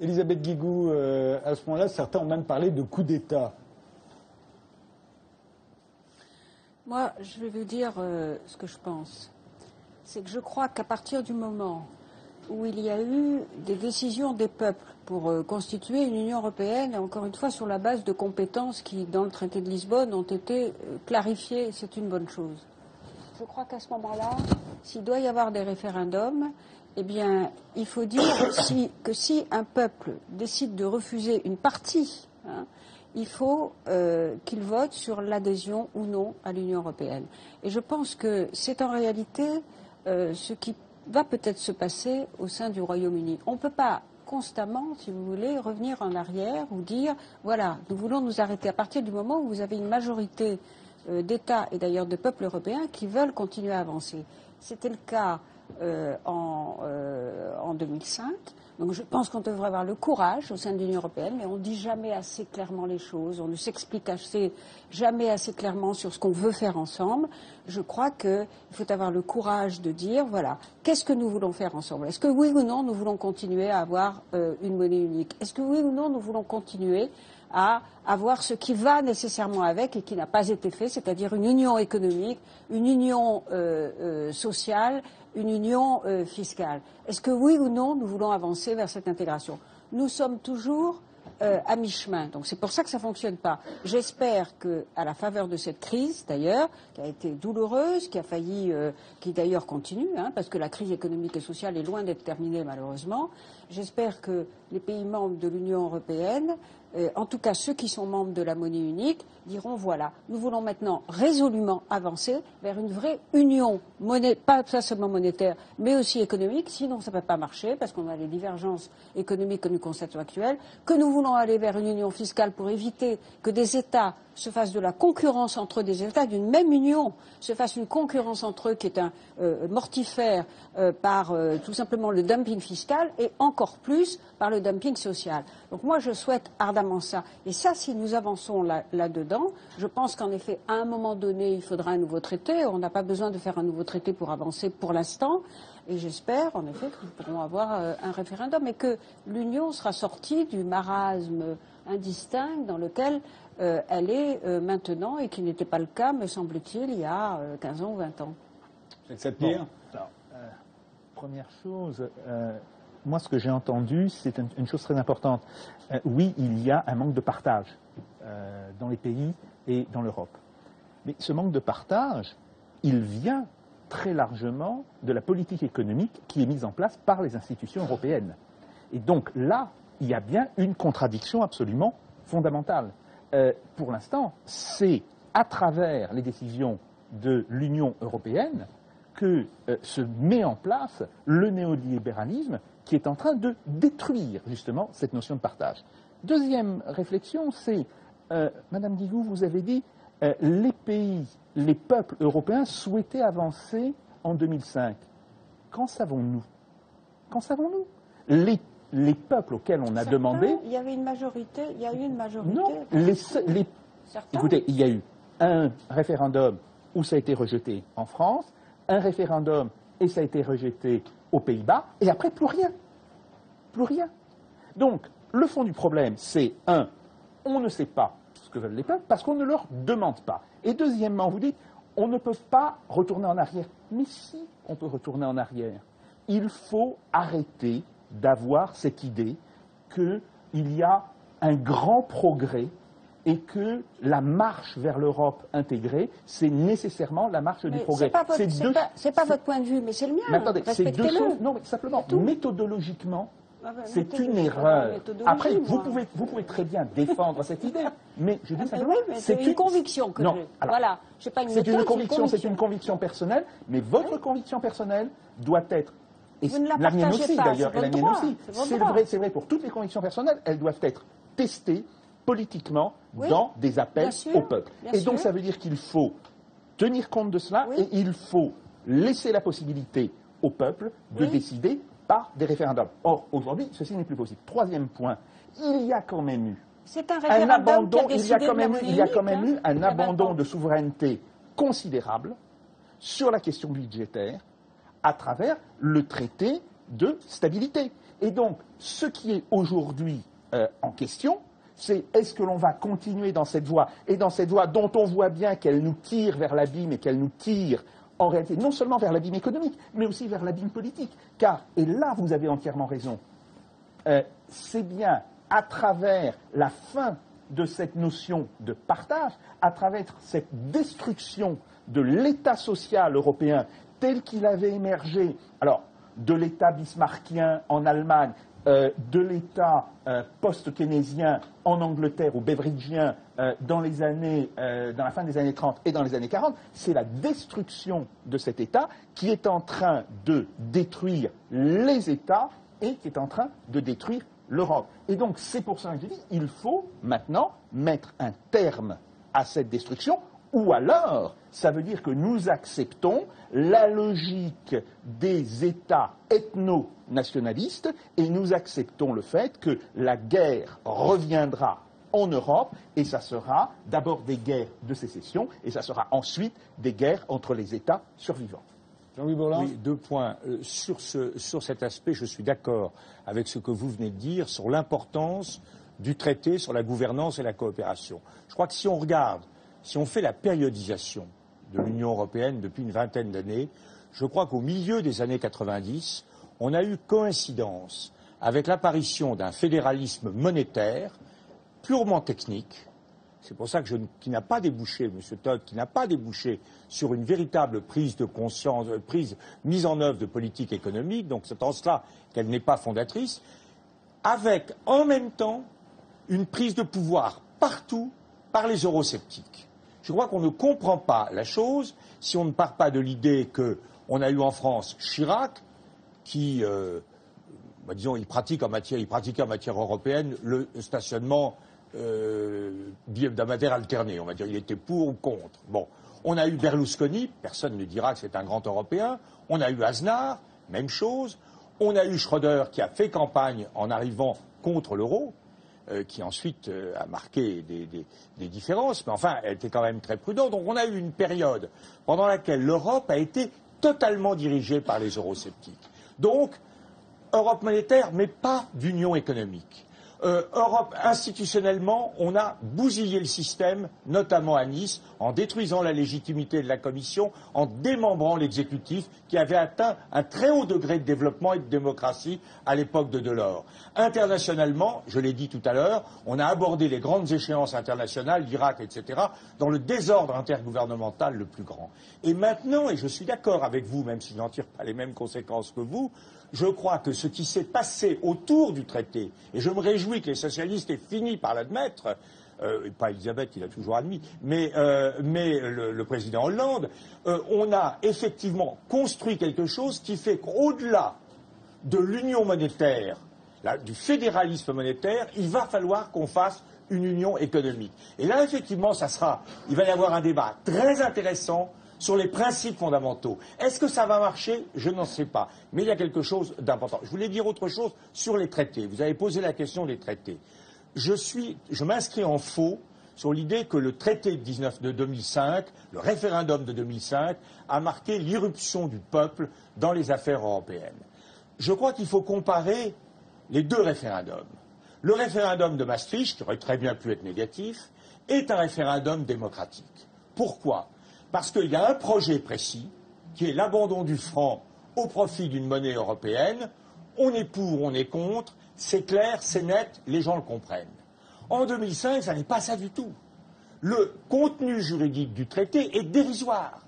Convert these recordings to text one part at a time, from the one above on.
Elisabeth Guigou, à ce moment-là, certains ont même parlé de coup d'État. Moi, je vais vous dire ce que je pense. C'est que je crois qu'à partir du moment où il y a eu des décisions des peuples pour constituer une Union européenne, et encore une fois sur la base de compétences qui, dans le traité de Lisbonne, ont été clarifiées, c'est une bonne chose. Je crois qu'à ce moment-là, s'il doit y avoir des référendums, eh bien, il faut dire que si un peuple décide de refuser une partie, il faut qu'il vote sur l'adhésion ou non à l'Union européenne. Et je pense que c'est en réalité ce qui va peut-être se passer au sein du Royaume-Uni. On ne peut pas constamment, si vous voulez, revenir en arrière ou dire, voilà, nous voulons nous arrêter à partir du moment où vous avez une majorité d'États et d'ailleurs de peuples européens qui veulent continuer à avancer. C'était le cas en 2005. Donc je pense qu'on devrait avoir le courage au sein de l'Union européenne, mais on ne dit jamais assez clairement les choses, on ne s'explique jamais assez clairement sur ce qu'on veut faire ensemble. Je crois qu'il faut avoir le courage de dire, voilà, qu'est-ce que nous voulons faire ensemble? Est-ce que oui ou non nous voulons continuer à avoir une monnaie unique? Est-ce que oui ou non nous voulons continuer à avoir ce qui va nécessairement avec et qui n'a pas été fait, c'est-à-dire une union économique, une union sociale, une union fiscale. Est-ce que oui ou non nous voulons avancer vers cette intégration? Nous sommes toujours à mi-chemin, donc c'est pour ça que ça ne fonctionne pas. J'espère qu'à la faveur de cette crise, d'ailleurs, qui a été douloureuse, qui a failli, qui d'ailleurs continue, parce que la crise économique et sociale est loin d'être terminée malheureusement, j'espère que les pays membres de l'Union européenne, en tout cas ceux qui sont membres de la monnaie unique, diront voilà, nous voulons maintenant résolument avancer vers une vraie union, pas seulement monétaire, mais aussi économique, sinon ça ne peut pas marcher, parce qu'on a les divergences économiques que nous constatons actuelles, que nous voulons aller vers une union fiscale pour éviter que des États se fassent de la concurrence entre des États d'une même union, se fassent une concurrence entre eux qui est mortifère par tout simplement le dumping fiscal et encore plus par le dumping social. Donc moi je souhaite ardemment ça. Et ça, si nous avançons là-dedans, je pense qu'en effet, à un moment donné, il faudra un nouveau traité. On n'a pas besoin de faire un nouveau traité pour avancer pour l'instant. Et j'espère, en effet, que nous pourrons avoir un référendum et que l'Union sera sortie du marasme indistinct dans lequel elle est maintenant et qui n'était pas le cas, me semble-t-il, il y a 15 ans ou 20 ans. Sapir. Première chose, moi ce que j'ai entendu, c'est une chose très importante. Oui, il y a un manque de partage dans les pays et dans l'Europe. Mais ce manque de partage, il vient très largement de la politique économique qui est mise en place par les institutions européennes. Et donc là, il y a bien une contradiction absolument fondamentale. Pour l'instant, c'est à travers les décisions de l'Union européenne que se met en place le néolibéralisme qui est en train de détruire justement cette notion de partage. Deuxième réflexion, c'est, Madame Guigou, vous avez dit, les pays, les peuples européens souhaitaient avancer en 2005. Qu'en savons-nous? Qu'en savons-nous? Les peuples auxquels on a demandé... Il y avait une majorité, il y a eu une majorité. Non, écoutez, il y a eu un référendum où ça a été rejeté en France, un référendum et ça a été rejeté aux Pays-Bas, et après plus rien. Plus rien. Donc, le fond du problème, c'est, on ne sait pas ce que veulent les peuples parce qu'on ne leur demande pas. Et deuxièmement, vous dites, on ne peut pas retourner en arrière. Mais si on peut retourner en arrière, il faut arrêter d'avoir cette idée qu'il y a un grand progrès et que la marche vers l'Europe intégrée, c'est nécessairement la marche du progrès. C'est pas votre point de vue, mais c'est le mien. Mais attendez, c'est deux choses. Non, mais simplement, méthodologiquement, c'est une erreur. Après, vous pouvez très bien défendre cette idée, mais je dis simplement, c'est une conviction que j'ai. Voilà, j'ai pas une méthode, c'est une conviction personnelle, mais votre conviction personnelle doit être, et vous ne la la mienne partagez aussi pas, d'ailleurs, et la mienne droit, aussi, c'est vrai pour toutes les convictions personnelles, elles doivent être testées politiquement dans des appels au peuple. Et donc ça veut dire qu'il faut tenir compte de cela et il faut laisser la possibilité au peuple de décider par des référendums. Or, aujourd'hui, ceci n'est plus possible. Troisième point, il y a quand même eu un abandon, il y a quand même eu un abandon de souveraineté considérable sur la question budgétaire à travers le traité de stabilité. Et donc, ce qui est aujourd'hui en question, c'est est-ce que l'on va continuer dans cette voie, et dans cette voie dont on voit bien qu'elle nous tire vers l'abîme et qu'elle nous tire en réalité non seulement vers l'abîme économique, mais aussi vers l'abîme politique. Car, et là vous avez entièrement raison, c'est bien à travers la fin de cette notion de partage, à travers cette destruction de l'État social européen tel qu'il avait émergé, alors de l'État bismarckien en Allemagne, de l'État post-keynésien en Angleterre ou beveridgien dans la fin des années 30 et dans les années 40, c'est la destruction de cet État qui est en train de détruire les États et qui est en train de détruire l'Europe. Et donc c'est pour ça que je dis il faut maintenant mettre un terme à cette destruction, ou alors ça veut dire que nous acceptons la logique des États ethno-nationalistes et nous acceptons le fait que la guerre reviendra en Europe et ça sera d'abord des guerres de sécession et ça sera ensuite des guerres entre les États survivants. Jean-Louis Borloo. Oui, 2 points. Sur cet aspect, je suis d'accord avec ce que vous venez de dire sur l'importance du traité sur la gouvernance et la coopération. Je crois que si on fait la périodisation de l'Union européenne depuis une vingtaine d'années, je crois qu'au milieu des années 90, on a eu coïncidence avec l'apparition d'un fédéralisme monétaire purement technique. C'est pour ça qui n'a pas débouché, M. Todd, qui n'a pas débouché sur une véritable prise de conscience, mise en œuvre de politique économique, donc c'est en cela qu'elle n'est pas fondatrice, avec en même temps une prise de pouvoir partout par les eurosceptiques. Je crois qu'on ne comprend pas la chose si on ne part pas de l'idée qu'on a eu en France Chirac, qui, disons, il pratiquait en matière européenne le stationnement hebdomadaire alterné. On va dire, il était pour ou contre. Bon, on a eu Berlusconi, personne ne dira que c'est un grand Européen. On a eu Aznar, même chose. On a eu Schröder qui a fait campagne en arrivant contre l'euro. Qui ensuite a marqué des différences, mais enfin, elle était quand même très prudente. Donc on a eu une période pendant laquelle l'Europe a été totalement dirigée par les eurosceptiques. Donc, Europe monétaire, mais pas d'union économique. Europe, institutionnellement, on a bousillé le système, notamment à Nice, en détruisant la légitimité de la Commission, en démembrant l'exécutif qui avait atteint un très haut degré de développement et de démocratie à l'époque de Delors. Internationalement, je l'ai dit tout à l'heure, on a abordé les grandes échéances internationales, l'Irak, etc., dans le désordre intergouvernemental le plus grand. Et maintenant, et je suis d'accord avec vous, même si je n'en tire pas les mêmes conséquences que vous, je crois que ce qui s'est passé autour du traité, et je me réjouis que les socialistes aient fini par l'admettre, et pas Elisabeth qui l'a toujours admis, mais le président Hollande, on a effectivement construit quelque chose qui fait qu'au-delà de l'union monétaire, du fédéralisme monétaire, il va falloir qu'on fasse une union économique. Et là, effectivement, il va y avoir un débat très intéressant sur les principes fondamentaux. Est-ce que ça va marcher? Je n'en sais pas. Mais il y a quelque chose d'important. Je voulais dire autre chose sur les traités. Vous avez posé la question des traités. Je m'inscris en faux sur l'idée que le traité de 2005, le référendum de 2005, a marqué l'irruption du peuple dans les affaires européennes. Je crois qu'il faut comparer les deux référendums. Le référendum de Maastricht, qui aurait très bien pu être négatif, est un référendum démocratique. Pourquoi? Parce qu'il y a un projet précis, qui est l'abandon du franc au profit d'une monnaie européenne. On est pour, on est contre, c'est clair, c'est net, les gens le comprennent. En 2005, ça n'est pas ça du tout. Le contenu juridique du traité est dérisoire.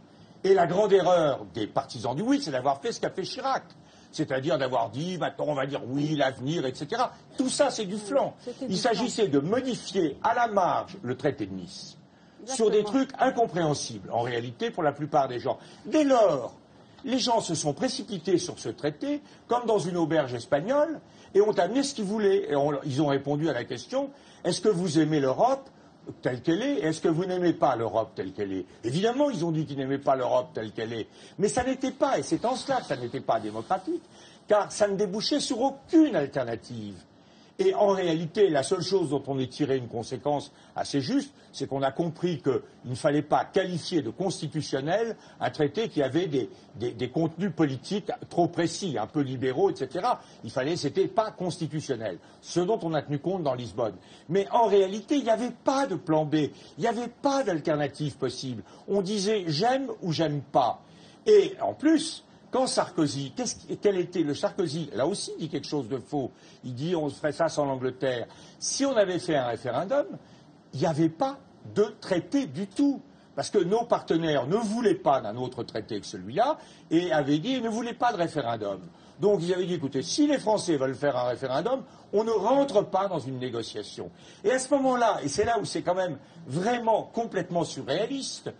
Et la grande erreur des partisans du oui, c'est d'avoir fait ce qu'a fait Chirac. C'est-à-dire d'avoir dit, maintenant on va dire oui, l'avenir, etc. Tout ça, c'est du flanc. Il s'agissait de modifier à la marge le traité de Nice. Sur des trucs incompréhensibles, en réalité, pour la plupart des gens. Dès lors, les gens se sont précipités sur ce traité, comme dans une auberge espagnole, et ont amené ce qu'ils voulaient. Et ils ont répondu à la question, est-ce que vous aimez l'Europe telle qu'elle est, et est-ce que vous n'aimez pas l'Europe telle qu'elle est? Évidemment, ils ont dit qu'ils n'aimaient pas l'Europe telle qu'elle est. Mais ça n'était pas, et c'est en cela que ça n'était pas démocratique, car ça ne débouchait sur aucune alternative. Et en réalité, la seule chose dont on ait tiré une conséquence assez juste, c'est qu'on a compris qu'il ne fallait pas qualifier de constitutionnel un traité qui avait des contenus politiques trop précis, un peu libéraux, etc. C'était pas constitutionnel. Ce dont on a tenu compte dans Lisbonne. Mais en réalité, il n'y avait pas de plan B. Il n'y avait pas d'alternative possible. On disait j'aime ou j'aime pas. Et en plus, quand Sarkozy, Sarkozy, là aussi, dit quelque chose de faux. Il dit on ferait ça sans l'Angleterre. Si on avait fait un référendum, il n'y avait pas de traité du tout. Parce que nos partenaires ne voulaient pas d'un autre traité que celui-là et avaient dit ils ne voulaient pas de référendum. Donc ils avaient dit écoutez, si les Français veulent faire un référendum, on ne rentre pas dans une négociation. Et à ce moment-là, et c'est là où c'est quand même vraiment complètement surréaliste,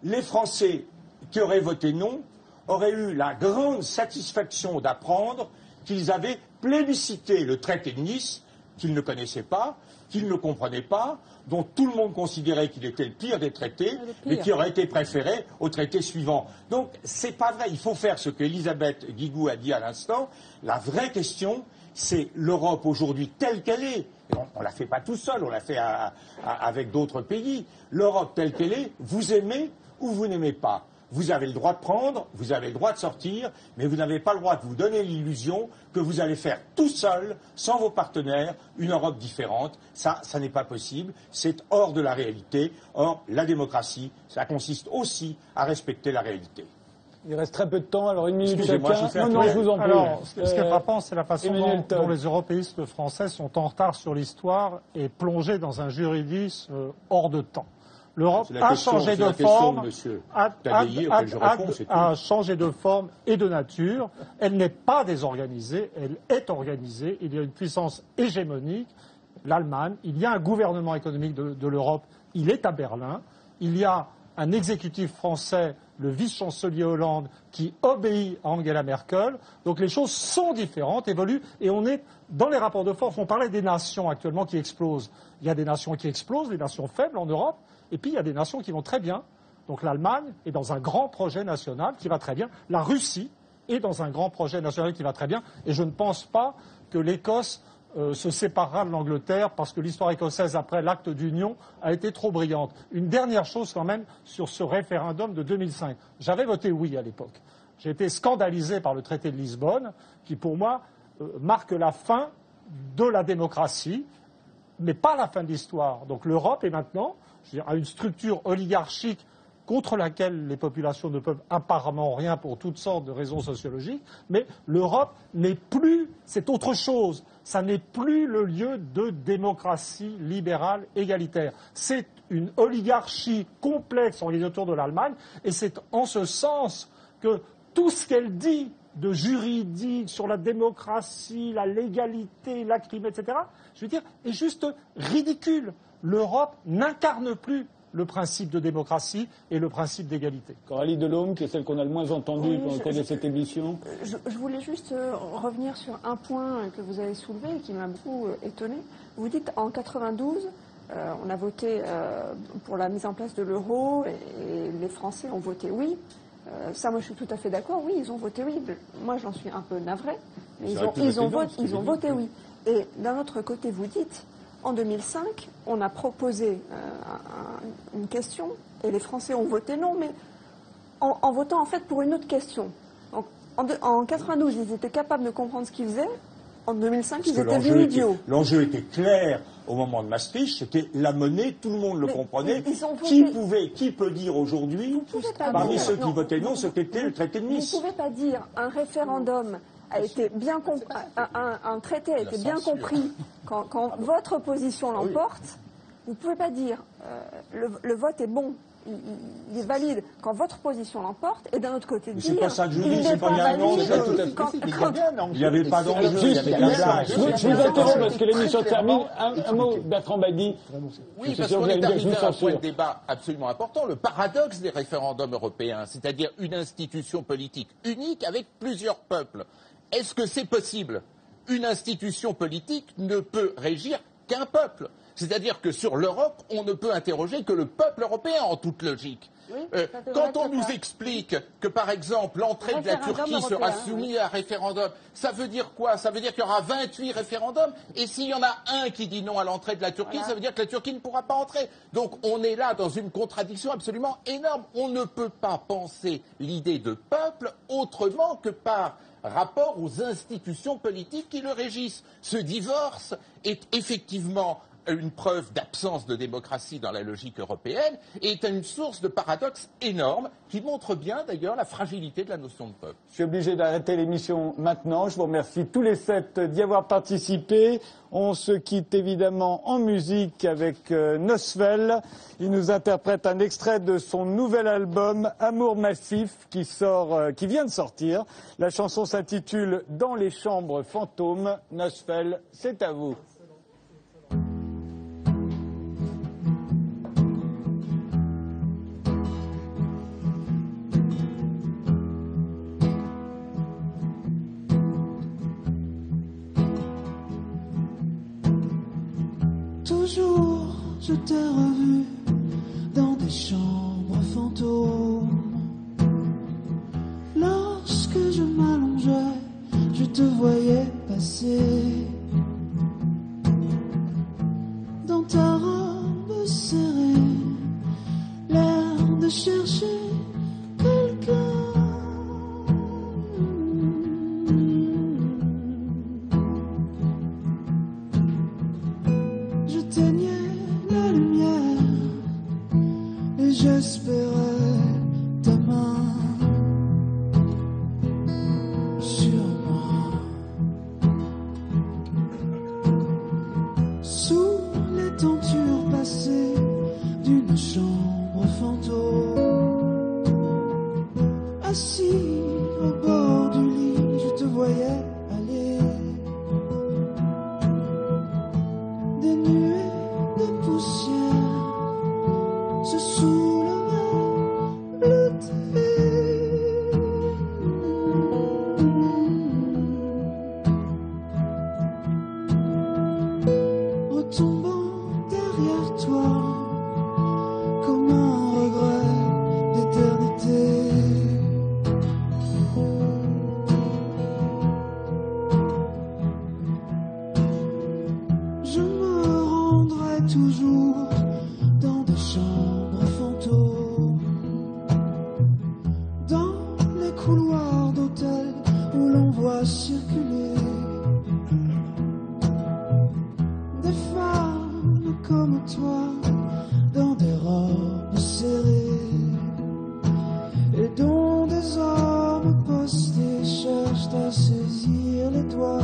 les Français qui auraient voté non auraient eu la grande satisfaction d'apprendre qu'ils avaient plébiscité le traité de Nice, qu'ils ne connaissaient pas, qu'ils ne comprenaient pas, dont tout le monde considérait qu'il était le pire des traités, mais qui aurait été préféré au traité suivant. Donc, c'est pas vrai. Il faut faire ce qu'Elisabeth Guigou a dit à l'instant. La vraie question, c'est l'Europe aujourd'hui telle qu'elle est. On ne la fait pas tout seul, on la fait avec d'autres pays. L'Europe telle qu'elle est, vous aimez ou vous n'aimez pas. Vous avez le droit de prendre, vous avez le droit de sortir, mais vous n'avez pas le droit de vous donner l'illusion que vous allez faire tout seul, sans vos partenaires, une Europe différente. Ça n'est pas possible. C'est hors de la réalité. Or, la démocratie, ça consiste aussi à respecter la réalité. Il reste très peu de temps, alors une minute chacun. Je vous en prie. Alors, ce qui est frappant, c'est la façon dont les européistes français sont en retard sur l'histoire et plongés dans un juridisme hors de temps. L'Europe a changé de forme, a changé de forme et de nature. Elle n'est pas désorganisée, elle est organisée. Il y a une puissance hégémonique, l'Allemagne. Il y a un gouvernement économique de l'Europe, il est à Berlin. Il y a un exécutif français, le vice-chancelier Hollande, qui obéit à Angela Merkel. Donc les choses sont différentes, évoluent, et on est dans les rapports de force. On parlait des nations actuellement qui explosent. Il y a des nations qui explosent, des nations faibles en Europe. Et puis, il y a des nations qui vont très bien. Donc, l'Allemagne est dans un grand projet national qui va très bien. La Russie est dans un grand projet national qui va très bien. Et je ne pense pas que l'Écosse se séparera de l'Angleterre parce que l'histoire écossaise, après l'acte d'union, a été trop brillante. Une dernière chose, quand même, sur ce référendum de 2005. J'avais voté oui à l'époque. J'ai été scandalisé par le traité de Lisbonne, qui, pour moi, marque la fin de la démocratie, mais pas la fin de l'histoire. Donc, l'Europe est maintenant à une structure oligarchique contre laquelle les populations ne peuvent apparemment rien pour toutes sortes de raisons sociologiques, mais l'Europe n'est plus, c'est autre chose, ça n'est plus le lieu de démocratie libérale égalitaire. C'est une oligarchie complexe organisée autour de l'Allemagne, et c'est en ce sens que tout ce qu'elle dit de juridique sur la démocratie, la légalité, la crime, etc., je veux dire, est juste ridicule. L'Europe n'incarne plus le principe de démocratie et le principe d'égalité. Coralie Delhomme, qui est celle qu'on a le moins entendue au cours de cette émission. Je voulais juste revenir sur un point que vous avez soulevé et qui m'a beaucoup étonné. Vous dites en 92, on a voté pour la mise en place de l'euro et les Français ont voté oui. Ça, moi, je suis tout à fait d'accord. Oui, ils ont voté oui. Moi, j'en suis un peu navrée, mais ils ont voté oui. Et d'un autre côté, vous dites, en 2005, on a proposé une question et les Français ont voté non, mais en votant en fait pour une autre question. Donc, en 92, ils étaient capables de comprendre ce qu'ils faisaient. En 2005, ils étaient venus idiots. L'enjeu était clair au moment de Maastricht, c'était la monnaie, tout le monde le comprenait. Qui peut dire aujourd'hui, parmi ceux qui votaient non, ce qu'était le traité de Nice? Vous ne pouvez pas dire un référendum a été bien compris, un traité a été bien compris quand votre position l'emporte. Vous ne pouvez pas dire le vote est bon. Il est valide quand votre position l'emporte, et d'un autre côté dire c'est pas ça que je dis, c'est pas valide. Il n'y avait pas d'enjeu, il y avait de la blague. Je vous interromps parce que l'émission termine. Un mot, Bertrand Badi. Oui, parce qu'on est arrivé à un point de débat absolument important, le paradoxe des référendums européens, c'est-à-dire une institution politique unique avec plusieurs peuples. Est-ce que c'est possible? Une institution politique ne peut régir qu'un peuple. C'est-à-dire que sur l'Europe, on ne peut interroger que le peuple européen en toute logique. Quand on nous explique que, par exemple, l'entrée de la Turquie sera soumise à référendum, ça veut dire quoi? Ça veut dire qu'il y aura 28 référendums, et s'il y en a un qui dit non à l'entrée de la Turquie, ça veut dire que la Turquie ne pourra pas entrer. Donc on est là dans une contradiction absolument énorme. On ne peut pas penser l'idée de peuple autrement que par rapport aux institutions politiques qui le régissent. Ce divorce est effectivement une preuve d'absence de démocratie dans la logique européenne et est une source de paradoxes énormes qui montre bien d'ailleurs la fragilité de la notion de peuple. Je suis obligé d'arrêter l'émission maintenant. Je vous remercie tous les 7 d'y avoir participé. On se quitte évidemment en musique avec Nosfell. Il nous interprète un extrait de son nouvel album Amour massif qui vient de sortir. La chanson s'intitule Dans les chambres fantômes. Nosfell, c'est à vous. Toujours je t'ai revu dans des chambres fantômes. Lorsque je m'allongeais, je te voyais passer. Dans ta robe serrée, l'air de chercher quelqu'un. J'espérais ta main sur moi. Sous les tentures passées d'une chambre fantôme, assis au bord du lit, je te voyais aller. Des nuées de poussière se soulèvent. Retombant derrière toi, comme un regret d'éternité. Je me rendrai toujours dans des chambres fantômes, dans les couloirs d'hôtels où l'on voit circuler des femmes comme toi dans des robes serrées et dont des hommes postés cherchent à saisir les doigts.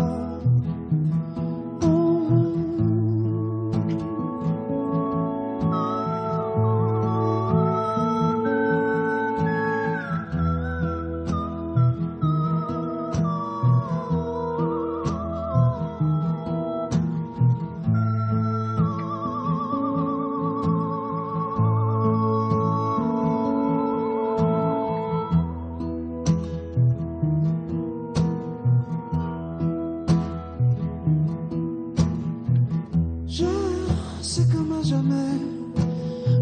C'est comme à jamais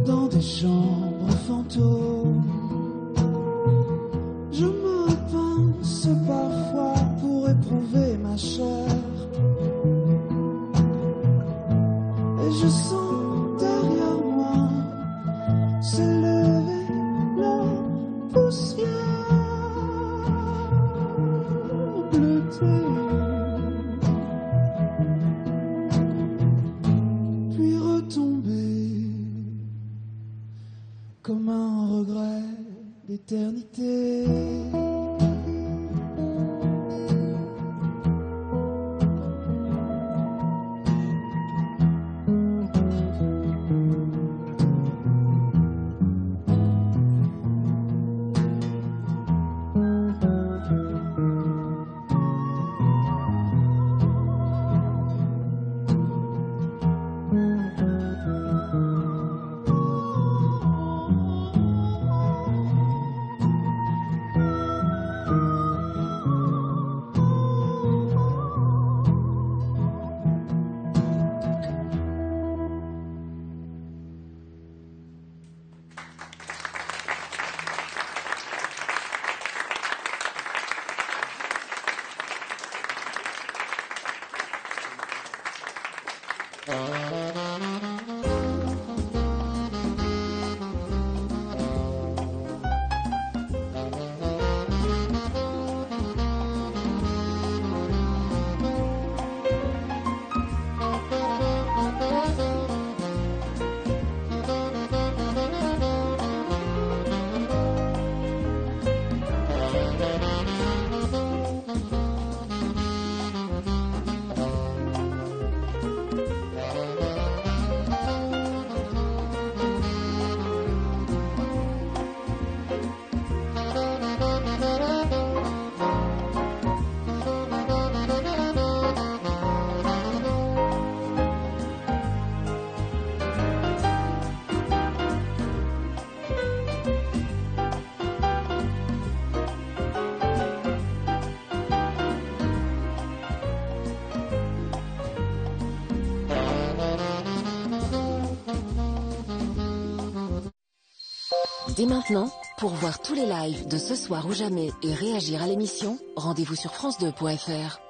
dans des chambres fantômes. Je me pince parfois pour éprouver ma chair, et je sens derrière moi s'élever la poussière bleutée. Comme un regret d'éternité. Dès maintenant, pour voir tous les lives de Ce soir ou jamais et réagir à l'émission, rendez-vous sur France2.fr.